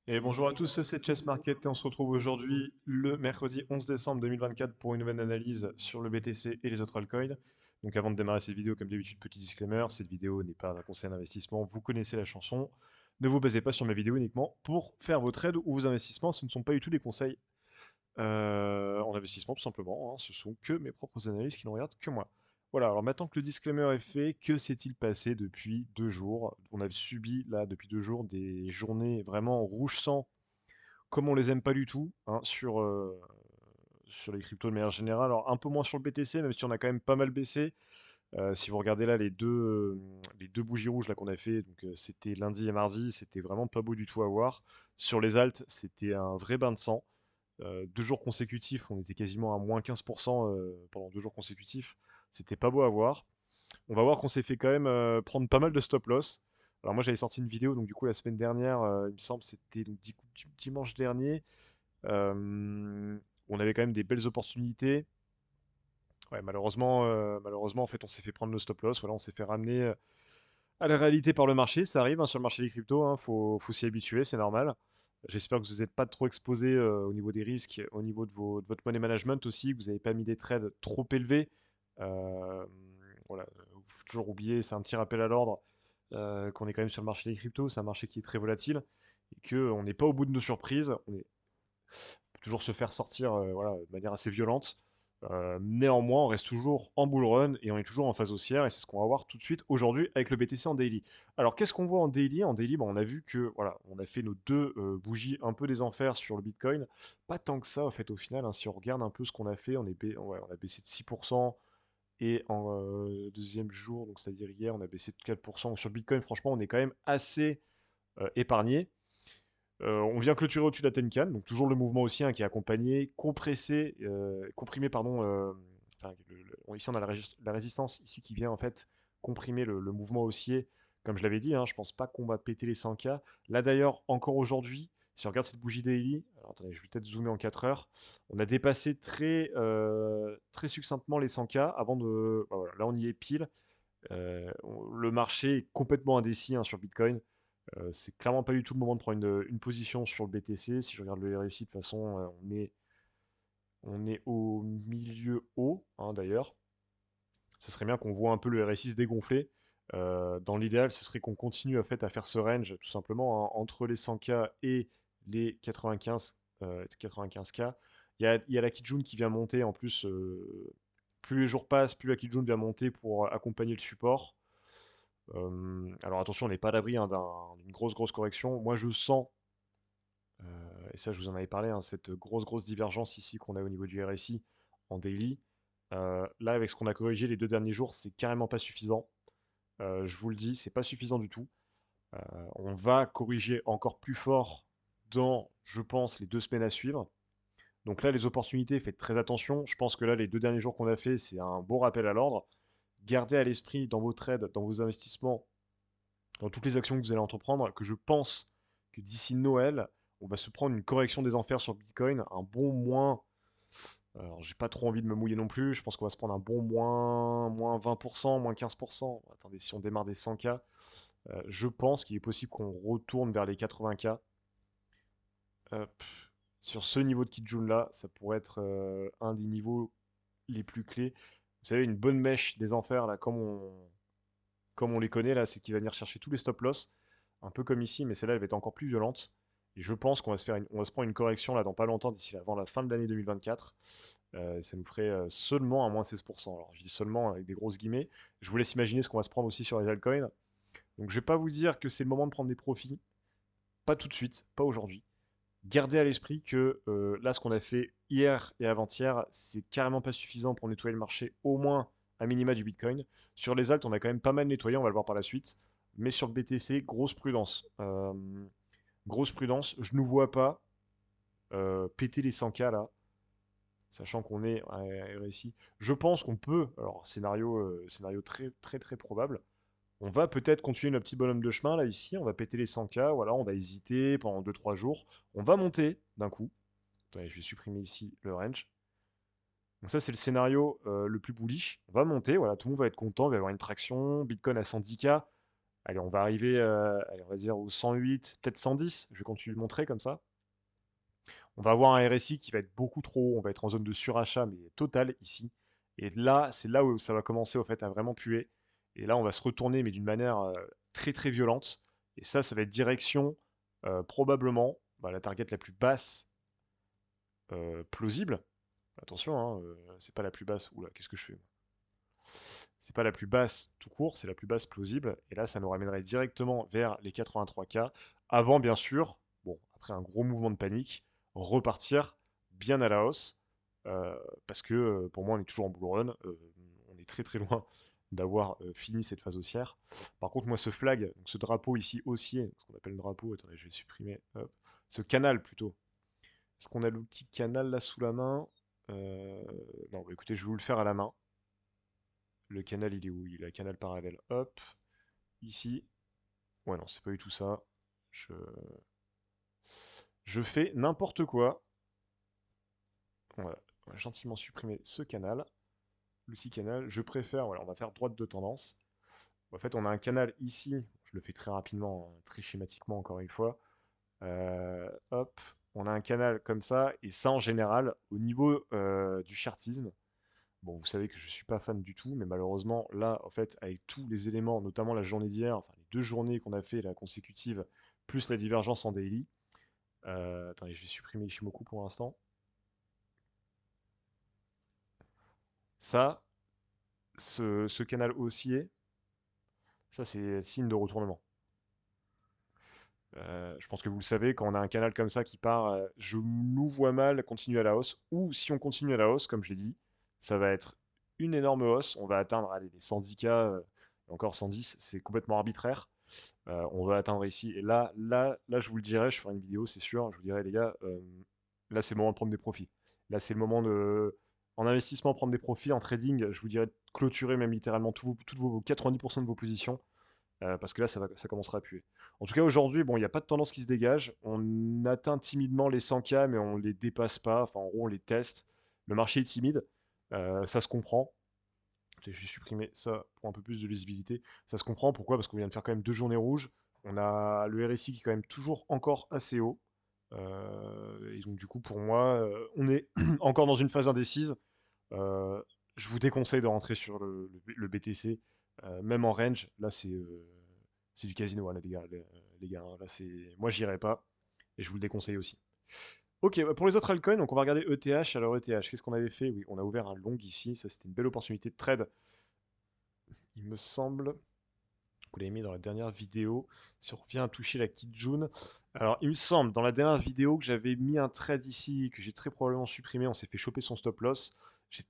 Et bonjour à tous, c'est Chess Market et on se retrouve aujourd'hui le mercredi 11 décembre 2024 pour une nouvelle analyse sur le BTC et les autres altcoins. Donc avant de démarrer cette vidéo, comme d'habitude, petit disclaimer, cette vidéo n'est pas un conseil d'investissement, vous connaissez la chanson. Ne vous basez pas sur mes vidéos uniquement pour faire vos trades ou vos investissements, ce ne sont pas du tout des conseils en investissement tout simplement, hein. Ce sont que mes propres analyses qui n'en regardent que moi. Voilà, alors maintenant que le disclaimer est fait, que s'est-il passé depuis 2 jours? On a subi là depuis 2 jours des journées vraiment rouge sang comme on les aime pas du tout, hein, sur les cryptos de manière générale. Alors un peu moins sur le BTC, même si on a quand même pas mal baissé. Si vous regardez là les deux bougies rouges là qu'on a fait, donc c'était lundi et mardi, c'était vraiment pas beau du tout à voir. Sur les alts, c'était un vrai bain de sang. 2 jours consécutifs, on était quasiment à moins 15% pendant 2 jours consécutifs. C'était pas beau à voir. On va voir qu'on s'est fait quand même prendre pas mal de stop loss. Alors moi j'avais sorti une vidéo donc du coup la semaine dernière, il me semble c'était donc dimanche dernier. On avait quand même des belles opportunités. Ouais, malheureusement en fait on s'est fait prendre le stop loss. Voilà, on s'est fait ramener à la réalité par le marché. Ça arrive, hein, sur le marché des cryptos, hein, faut s'y habituer, c'est normal. J'espère que vous n'êtes pas trop exposé au niveau des risques, au niveau de votre money management aussi, que vous n'avez pas mis des trades trop élevés. Euh, voilà, faut toujours oublier, c'est un petit rappel à l'ordre, qu'on est quand même sur le marché des cryptos, c'est un marché qui est très volatile et qu'on n'est pas au bout de nos surprises. On peut toujours se faire sortir, voilà, de manière assez violente. Néanmoins, on reste toujours en bull run et on est toujours en phase haussière et c'est ce qu'on va voir tout de suite aujourd'hui avec le BTC en daily. Alors, qu'est-ce qu'on voit en daily? En daily, bah, on a vu que voilà, on a fait nos deux bougies un peu des enfers sur le Bitcoin. Pas tant que ça, en fait, au final, hein. Si on regarde un peu ce qu'on a fait, ouais, on a baissé de 6%. Et en deuxième jour, donc c'est-à-dire hier, on a baissé de 4%. Sur le Bitcoin, franchement, on est quand même assez épargné. On vient clôturer au-dessus de la Tenkan, donc toujours le mouvement haussier, hein, qui est accompagné, comprimé, pardon. Enfin, ici on a la résistance ici qui vient en fait comprimer le mouvement haussier. Comme je l'avais dit, hein, je pense pas qu'on va péter les 100K. Là d'ailleurs, encore aujourd'hui, si on regarde cette bougie daily, alors attendez, je vais peut-être zoomer en 4 heures, on a dépassé très succinctement les 100K avant de. Bah voilà, là on y est pile. Le marché est complètement indécis, hein, sur Bitcoin. C'est clairement pas du tout le moment de prendre une position sur le BTC. Si je regarde le RSI, de toute façon, on est au milieu haut, hein, d'ailleurs. Ce serait bien qu'on voit un peu le RSI se dégonfler. Dans l'idéal, ce serait qu'on continue à faire ce range, tout simplement, hein, entre les 100K et les 95K. Il y a la Kijun qui vient monter en plus. Plus les jours passent, plus la Kijun vient monter pour accompagner le support. Alors attention, on n'est pas à l'abri, hein, d'une grosse correction. Moi, je sens, et ça je vous en avais parlé, hein, cette grosse divergence ici qu'on a au niveau du RSI en daily. Là, avec ce qu'on a corrigé les 2 derniers jours, c'est carrément pas suffisant. Je vous le dis, c'est pas suffisant du tout. Euh, on va corriger encore plus fort dans, je pense, les 2 semaines à suivre. Donc là, les opportunités, faites très attention. Je pense que là, les 2 derniers jours qu'on a fait, c'est un bon rappel à l'ordre. Gardez à l'esprit dans vos trades, dans vos investissements, dans toutes les actions que vous allez entreprendre, que je pense que d'ici Noël, on va se prendre une correction des enfers sur Bitcoin, un bon moins. Alors, j'ai pas trop envie de me mouiller non plus. Je pense qu'on va se prendre un bon moins 20%, moins 15%. Attendez, si on démarre des 100K, je pense qu'il est possible qu'on retourne vers les 80K. Sur ce niveau de Kijun là, ça pourrait être un des niveaux les plus clés. Vous savez, une bonne mèche des enfers, là, comme on les connaît, là, c'est qu'il va venir chercher tous les stop loss, un peu comme ici, mais celle-là, elle va être encore plus violente. Et je pense qu'on va on va se prendre une correction là dans pas longtemps, avant la fin de l'année 2024. Ça nous ferait seulement un moins 16%. Alors je dis seulement avec des grosses guillemets. Je vous laisse imaginer ce qu'on va se prendre aussi sur les altcoins. Donc je vais pas vous dire que c'est le moment de prendre des profits, pas tout de suite, pas aujourd'hui. Gardez à l'esprit que là, ce qu'on a fait hier et avant-hier, c'est carrément pas suffisant pour nettoyer le marché, au moins à minima du Bitcoin. Sur les alts, on a quand même pas mal nettoyé, on va le voir par la suite. Mais sur le BTC, grosse prudence. Grosse prudence, je ne nous vois pas péter les 100K là, sachant qu'on est à RSI. Je pense qu'on peut, alors scénario très probable, on va peut-être continuer notre petit bonhomme de chemin là ici, on va péter les 100K, voilà, on va hésiter pendant 2 3 jours, on va monter d'un coup. Attendez, je vais supprimer ici le range. Donc ça, c'est le scénario le plus bullish. On va monter, voilà, tout le monde va être content, il va y avoir une traction. Bitcoin à 110K. Allez, on va arriver, allez, on va dire au 108, peut-être 110. Je vais continuer de montrer comme ça. On va avoir un RSI qui va être beaucoup trop haut. On va être en zone de surachat, mais total ici. Et là, c'est là où ça va commencer au fait à vraiment puer. Et là, on va se retourner, mais d'une manière très très violente. Et ça va être direction probablement bah, la target la plus basse plausible. Attention, hein, c'est pas la plus basse. Oula, qu'est-ce que je fais? C'est pas la plus basse tout court, c'est la plus basse plausible. Et là, ça nous ramènerait directement vers les 83K. Avant, bien sûr, bon, après un gros mouvement de panique, repartir bien à la hausse. Parce que pour moi, on est toujours en bull run. On est très très loin d'avoir fini cette phase haussière. Par contre, moi, ce flag, donc ce drapeau ici haussier, ce qu'on appelle le drapeau, attendez, je vais le supprimer. Hop. Ce canal plutôt. Est-ce qu'on a l'outil canal là sous la main? Non, bah, écoutez, je vais vous le faire à la main. Le canal, il est où? Il a canal parallèle. Hop, ici. Ouais, non, c'est pas du tout ça. Je, je fais n'importe quoi. Voilà. On va gentiment supprimer ce canal. L'outil canal. Je préfère, voilà, on va faire droite de tendance. En fait, on a un canal ici. Je le fais très rapidement, hein, très schématiquement, encore une fois. Hop, on a un canal comme ça. Et ça, en général, au niveau du chartisme, bon, vous savez que je suis pas fan du tout, mais malheureusement, là, en fait, avec tous les éléments, notamment la journée d'hier, enfin les 2 journées qu'on a fait, la consécutive, plus la divergence en daily. Attendez, je vais supprimer Ishimoku pour l'instant. Ça, ce canal haussier, ça c'est signe de retournement. Je pense que vous le savez, quand on a un canal comme ça qui part, je nous vois mal continuer à la hausse. Ou si on continue à la hausse, comme je l'ai dit, ça va être une énorme hausse. On va atteindre allez, les 110K, encore 110, c'est complètement arbitraire. On va atteindre ici. Et là, je vous le dirai, je ferai une vidéo, c'est sûr. Je vous dirai, les gars, là, c'est le moment de prendre des profits. Là, c'est le moment de, en investissement, prendre des profits. En trading, je vous dirais de clôturer même littéralement toutes vos 90% de vos positions. Parce que là, ça commencera à puer. En tout cas, aujourd'hui, bon, il n'y a pas de tendance qui se dégage. On atteint timidement les 100K, mais on ne les dépasse pas. Enfin, en gros, on les teste. Le marché est timide. Ça se comprend. Je vais supprimer ça pour un peu plus de lisibilité. Ça se comprend, pourquoi? Parce qu'on vient de faire quand même 2 journées rouges. On a le RSI qui est quand même toujours encore assez haut. Et donc du coup, pour moi, on est encore dans une phase indécise. Euh, je vous déconseille de rentrer sur le BTC, même en range. Là, c'est du casino, hein, là, les gars, hein. Là, moi, j'irai pas. Et je vous le déconseille aussi. Ok, bah, pour les autres altcoins, donc on va regarder ETH. Alors ETH, qu'est-ce qu'on avait fait? Oui, on a ouvert un long ici. Ça, c'était une belle opportunité de trade, il me semble. Vous l'avez mis dans la dernière vidéo. Si on revient à toucher la Kijun. Alors, il me semble, dans la dernière vidéo, que j'avais mis un trade ici, que j'ai très probablement supprimé. On s'est fait choper son stop loss. J'ai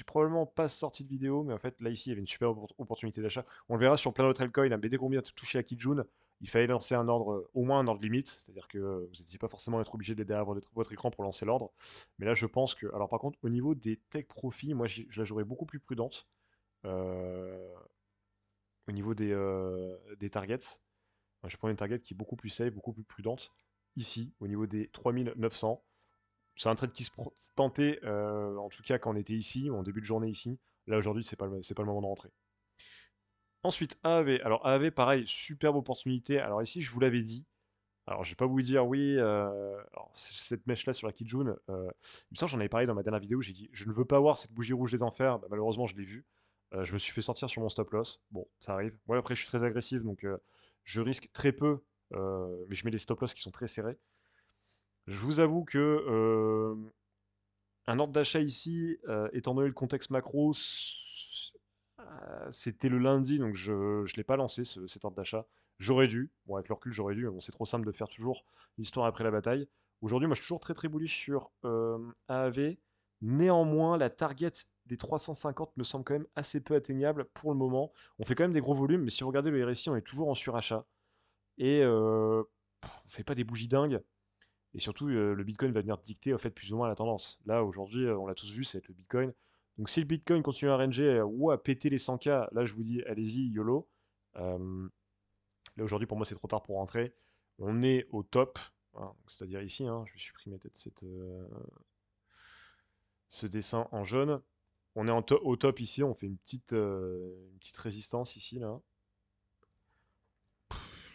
probablement pas sorti de vidéo, mais en fait, là, ici, il y avait une super opportunité d'achat. On le verra sur plein d'autres altcoins, hein, mais dès qu'on vient de toucher la Kijun, il fallait lancer un ordre, au moins un ordre limite. C'est-à-dire que vous n'étiez pas forcément être obligé d'être derrière votre écran pour lancer l'ordre. Mais là, je pense que. Alors, par contre, au niveau des take profits, moi, je la jouerais beaucoup plus prudente. Euh, Au niveau des targets. Je prends une target qui est beaucoup plus safe, beaucoup plus prudente. Ici, au niveau des 3900. C'est un trade qui se tentait, en tout cas quand on était ici, ou en début de journée ici. Là, aujourd'hui, c'est pas le moment de rentrer. Ensuite, AAV. Alors, AAV, pareil, superbe opportunité. Alors, ici, je vous l'avais dit. Alors, je vais pas vous dire oui. Alors, cette mèche-là sur la Kijun, il me semble que j'en avais parlé dans ma dernière vidéo. J'ai dit, je ne veux pas voir cette bougie rouge des enfers. Bah, malheureusement, je l'ai vue. Je me suis fait sortir sur mon stop loss. Bon, ça arrive. Moi, après, je suis très agressif, donc je risque très peu, mais je mets des stop loss qui sont très serrés. Je vous avoue que un ordre d'achat ici, étant donné le contexte macro, c'était le lundi, donc je ne l'ai pas lancé, cet ordre d'achat. J'aurais dû, bon avec le recul j'aurais dû, mais bon, c'est trop simple de faire toujours l'histoire après la bataille. Aujourd'hui, moi je suis toujours très très bullish sur AAV. Néanmoins, la target des 350 me semble quand même assez peu atteignable pour le moment. On fait quand même des gros volumes, mais si vous regardez le RSI, on est toujours en surachat. Et on fait pas des bougies dingues. Et surtout, le Bitcoin va venir dicter, en fait, plus ou moins la tendance. Là, aujourd'hui, on l'a tous vu, c'est le Bitcoin. Donc, si le Bitcoin continue à ranger ou à péter les 100K, là, je vous dis, allez-y, YOLO. Euh, Là, aujourd'hui, pour moi, c'est trop tard pour rentrer. On est au top, hein, c'est-à-dire ici, hein, je vais supprimer peut-être ce dessin en jaune. On est au top ici, on fait une petite résistance ici, là.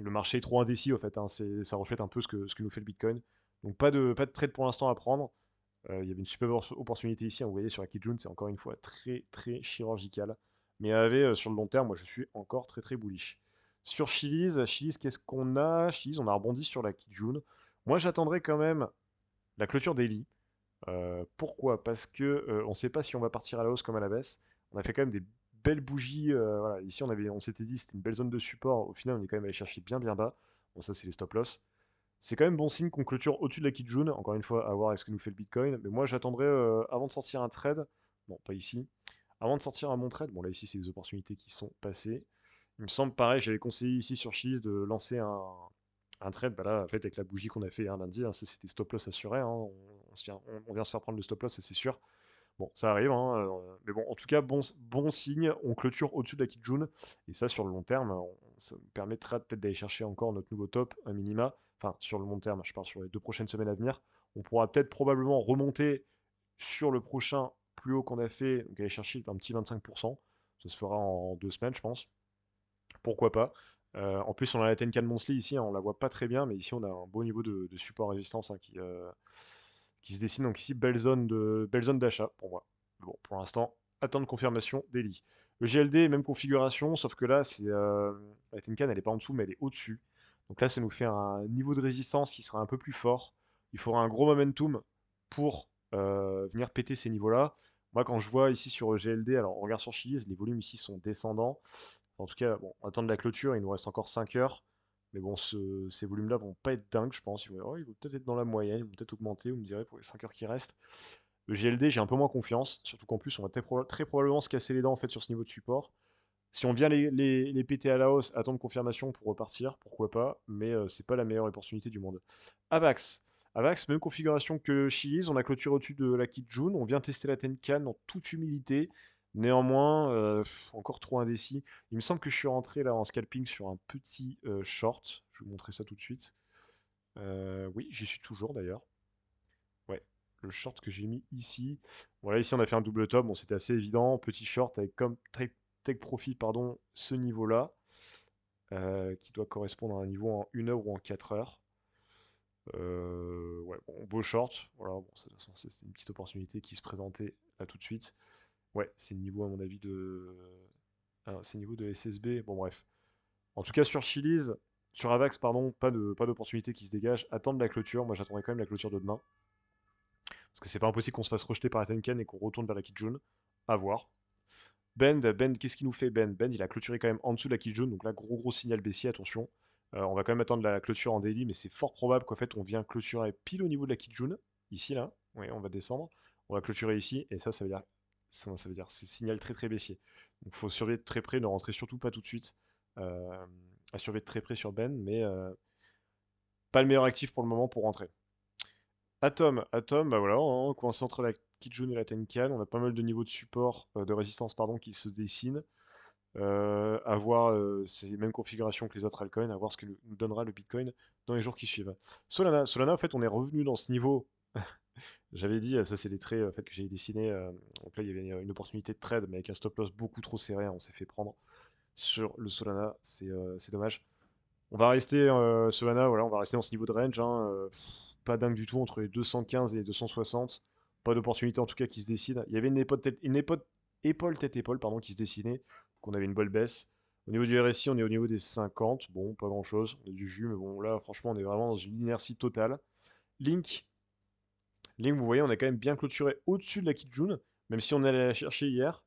le marché est trop indécis, en fait, hein, ça reflète un peu ce que nous fait le Bitcoin. Donc pas de trade pour l'instant à prendre. Il y avait une super opportunité ici, hein, vous voyez sur la Kijun, c'est encore une fois très très chirurgical. Mais AV, sur le long terme, moi je suis encore très très bullish. Sur Chiliz, qu'est-ce qu'on a? Chiliz, on a rebondi sur la Kijun. Moi j'attendrai quand même la clôture daily. Pourquoi? Parce que on ne sait pas si on va partir à la hausse comme à la baisse. On a fait quand même des belles bougies. Voilà. Ici on s'était dit c'était une belle zone de support. Au final on est quand même allé chercher bien bien bas. Bon ça c'est les stop loss. C'est quand même bon signe qu'on clôture au-dessus de la Kijun. Encore une fois, à voir avec ce que nous fait le Bitcoin. Mais moi, j'attendrai avant de sortir un trade. Non, pas ici. Avant de sortir un bon trade. Bon, là, ici, c'est des opportunités qui sont passées. Il me semble, pareil, j'avais conseillé ici sur Chiliz de lancer un trade. Bah là, en fait, avec la bougie qu'on a fait lundi, hein, ça, c'était stop loss assuré. Hein. On vient se faire prendre le stop loss, ça, c'est sûr. Bon, ça arrive, hein, mais bon, en tout cas, bon signe, on clôture au-dessus de la Kijun, et ça, sur le long terme, ça nous permettra peut-être d'aller chercher encore notre nouveau top, un minima, enfin, sur le long terme, je parle sur les 2 prochaines semaines à venir, on pourra peut-être probablement remonter sur le prochain plus haut qu'on a fait, donc aller chercher un petit 25%, ça se fera en 2 semaines, je pense, pourquoi pas. En plus, on a la Tenkan Monthly ici, hein, on la voit pas très bien, mais ici, on a un beau niveau de support résistance hein, qui se dessine. Donc ici, belle zone d'achat pour moi. Mais bon, pour l'instant, attendre confirmation daily. Le GLD, même configuration, sauf que là, la Tenkan, elle est pas en dessous, mais elle est au-dessus. Donc là, ça nous fait un niveau de résistance qui sera un peu plus fort. Il faudra un gros momentum pour venir péter ces niveaux-là. Moi, quand je vois ici sur GLD, alors on regarde sur Chiliz, les volumes ici sont descendants. En tout cas, bon, on attend de la clôture, il nous reste encore 5 heures. Mais bon, ces volumes-là vont pas être dingues, je pense. Ils vont peut-être être dans la moyenne, ils vont peut-être augmenter, vous me direz, pour les 5 heures qui restent. Le GLD, j'ai un peu moins confiance, surtout qu'en plus, on va très probablement se casser les dents en fait sur ce niveau de support. Si on vient les péter à la hausse, attendre confirmation pour repartir, pourquoi pas, mais c'est pas la meilleure opportunité du monde. Avax. Avax, même configuration que Chiliz, on a clôturé au-dessus de la Kijun, on vient tester la Tenkan en toute humilité. Néanmoins, encore trop indécis. Il me semble que je suis rentré là en scalping sur un petit short. Je vais vous montrer ça tout de suite. Oui, j'y suis toujours d'ailleurs. Ouais, le short que j'ai mis ici. Voilà, ici on a fait un double top. Bon, c'était assez évident. Petit short avec comme take profit, pardon, ce niveau-là, qui doit correspondre à un niveau en 1 heure ou en 4 heures. Ouais, bon, beau short. Voilà, bon, de toute façon, c'est une petite opportunité qui se présentait là tout de suite. Ouais, c'est le niveau à mon avis de. C'est le niveau de SSB. Bon, bref. En tout cas, sur Chiliz, sur Avax, pardon, pas d'opportunité qui se dégage. Attendre la clôture. Moi, j'attendrai quand même la clôture de demain. Parce que c'est pas impossible qu'on se fasse rejeter par la Tenken et qu'on retourne vers la Kijun. À voir. Bend, qu'est-ce qu'il nous fait Bend, il a clôturé quand même en dessous de la Kijun. Donc là, gros signal baissier, attention. On va quand même attendre la clôture en daily, mais c'est fort probable qu'en fait, on vient clôturer pile au niveau de la Kijun. Ici, là. Oui, on va descendre. On va clôturer ici. Et ça veut dire. Ça veut dire c'est signal très baissier. Donc faut surveiller de très près, ne rentrez surtout pas tout de suite. Euh, à surveiller de très près sur Ben, mais pas le meilleur actif pour le moment pour rentrer. Atom, bah voilà, hein, coincé entre la Kijun et la Tenkan, on a pas mal de niveaux de support, de résistance pardon, qui se dessinent. À voir ces mêmes configurations que les autres altcoins, à voir ce que nous donnera le Bitcoin dans les jours qui suivent. Solana, en fait, on est revenu dans ce niveau. J'avais dit, ça c'est les traits en fait, que j'avais dessinés. Donc là, il y avait une opportunité de trade, mais avec un stop loss beaucoup trop serré, hein, on s'est fait prendre sur le Solana, c'est dommage. On va rester Solana, voilà, on va rester dans ce niveau de range, hein, pas dingue du tout entre les 215 et les 260. Pas d'opportunité en tout cas qui se décide. Il y avait épaule tête épaule pardon qui se dessinait, donc on avait une bonne baisse. Au niveau du RSI, on est au niveau des 50, bon, pas grand chose, on a du jus, mais bon, là, franchement, on est vraiment dans une inertie totale. Link, Link, vous voyez, on a quand même bien clôturé au-dessus de la Kijun, même si on allait la chercher hier,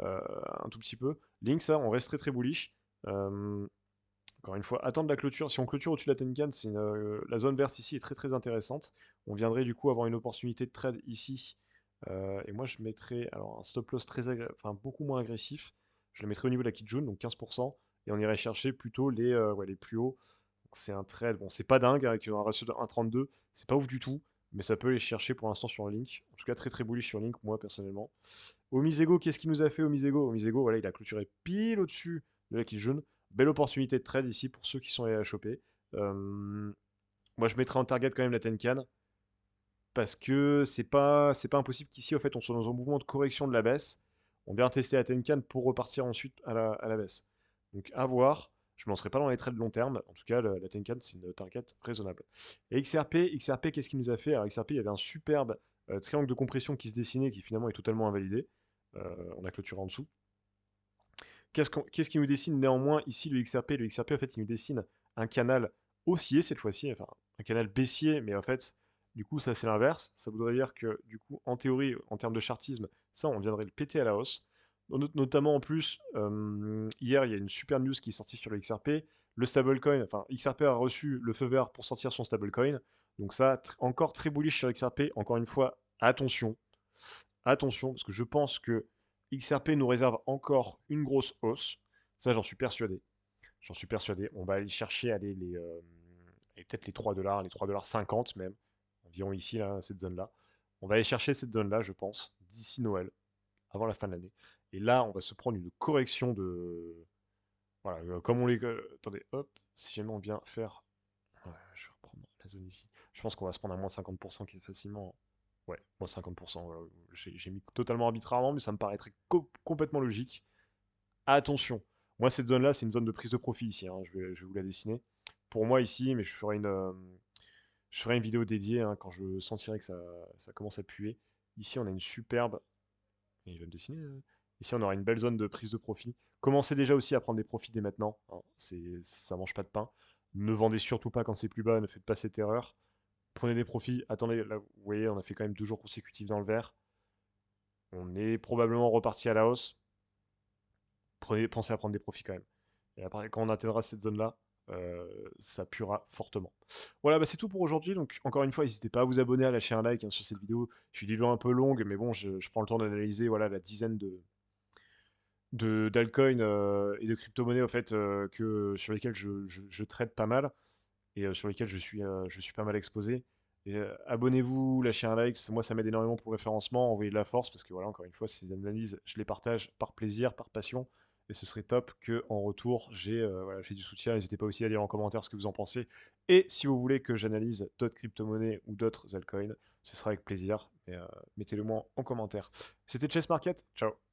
euh, un tout petit peu. Link, ça, on reste très bullish. Euh, Encore une fois, attendre la clôture. Si on clôture au-dessus de la Tenkan, la zone verte ici est très intéressante. On viendrait du coup avoir une opportunité de trade ici. Et moi, je mettrais alors, un stop loss enfin, beaucoup moins agressif. Je le mettrais au niveau de la Kijun, donc 15%. Et on irait chercher plutôt ouais, les plus hauts. C'est un trade. Bon, c'est pas dingue, hein, avec un ratio de 1,32. C'est pas ouf du tout. Mais ça peut les chercher pour l'instant sur Link. En tout cas, très bullish sur Link, moi personnellement. Omisego, qu'est-ce qu'il nous a fait Omisego? Omisego, voilà, il a clôturé pile au-dessus de la Kijun. Belle opportunité de trade ici pour ceux qui sont allés la choper. Moi, je mettrais en target quand même la Tenkan parce que c'est pas impossible qu'ici, en fait, on soit dans un mouvement de correction de la baisse. On vient tester la Tenkan pour repartir ensuite à la baisse. Donc, à voir. Je ne me lancerai pas dans les trades long terme. En tout cas, la Tenkan, c'est une target raisonnable. Et XRP, qu'est-ce qu'il nous a fait? Alors XRP, il y avait un superbe triangle de compression qui se dessinait, qui finalement est totalement invalidé. On a clôturé en dessous. Qu'est-ce qui nous dessine néanmoins ici le XRP? Le XRP, en fait, il nous dessine un canal haussier cette fois-ci, enfin un canal baissier, mais en fait, du coup, ça c'est l'inverse. Ça voudrait dire que, du coup, en théorie, en termes de chartisme, ça, on viendrait le péter à la hausse. Notamment en plus, hier, il y a une super news qui est sortie sur le XRP. Le stablecoin, enfin, XRP a reçu le feu vert pour sortir son stablecoin. Donc ça, encore très bullish sur XRP. Encore une fois, attention, attention, parce que je pense que XRP nous réserve encore une grosse hausse. Ça, j'en suis persuadé. J'en suis persuadé. On va aller chercher et peut-être les 3 dollars, les 3,50 $ même, environ ici, là, cette zone-là. On va aller chercher cette zone-là, je pense, d'ici Noël, avant la fin de l'année. Et là, on va se prendre une correction de. Voilà, comme on les. Attendez, hop, si jamais on vient faire. Ouais, je vais reprendre la zone ici. Je pense qu'on va se prendre un moins 50% qui est facilement. Ouais, moins 50%. Voilà. J'ai mis totalement arbitrairement, mais ça me paraîtrait complètement logique. Attention, moi cette zone-là, c'est une zone de prise de profit ici, hein. Je vais vous la dessiner. Pour moi ici, mais je ferai une vidéo dédiée hein, quand je sentirai que ça commence à puer. Ici, on a une superbe. Et il va me dessiner. Ici, on aura une belle zone de prise de profit. Commencez déjà aussi à prendre des profits dès maintenant, hein. Ça mange pas de pain. Ne vendez surtout pas quand c'est plus bas, ne faites pas cette erreur. Prenez des profits. Attendez, là, vous voyez, on a fait quand même 2 jours consécutifs dans le vert. On est probablement reparti à la hausse. Pensez à prendre des profits quand même. Et après, quand on atteindra cette zone-là, ça puera fortement. Voilà, bah c'est tout pour aujourd'hui. Donc, encore une fois, n'hésitez pas à vous abonner, à lâcher un like hein, sur cette vidéo. Je suis des vidéos un peu longue, mais bon, je prends le temps d'analyser voilà, la dizaine d'altcoins et de crypto-monnaies au fait, sur lesquelles je traite pas mal et sur lesquelles je suis pas mal exposé. Et, abonnez-vous, lâchez un like, moi ça m'aide énormément pour le référencement, envoyez de la force parce que voilà, encore une fois, ces analyses, je les partage par plaisir, par passion. Et ce serait top que en retour, voilà, j'ai du soutien. N'hésitez pas aussi à dire en commentaire ce que vous en pensez. Et si vous voulez que j'analyse d'autres crypto-monnaies ou d'autres altcoins, ce sera avec plaisir. Mais mettez-le moi en commentaire. C'était Chess Market, ciao.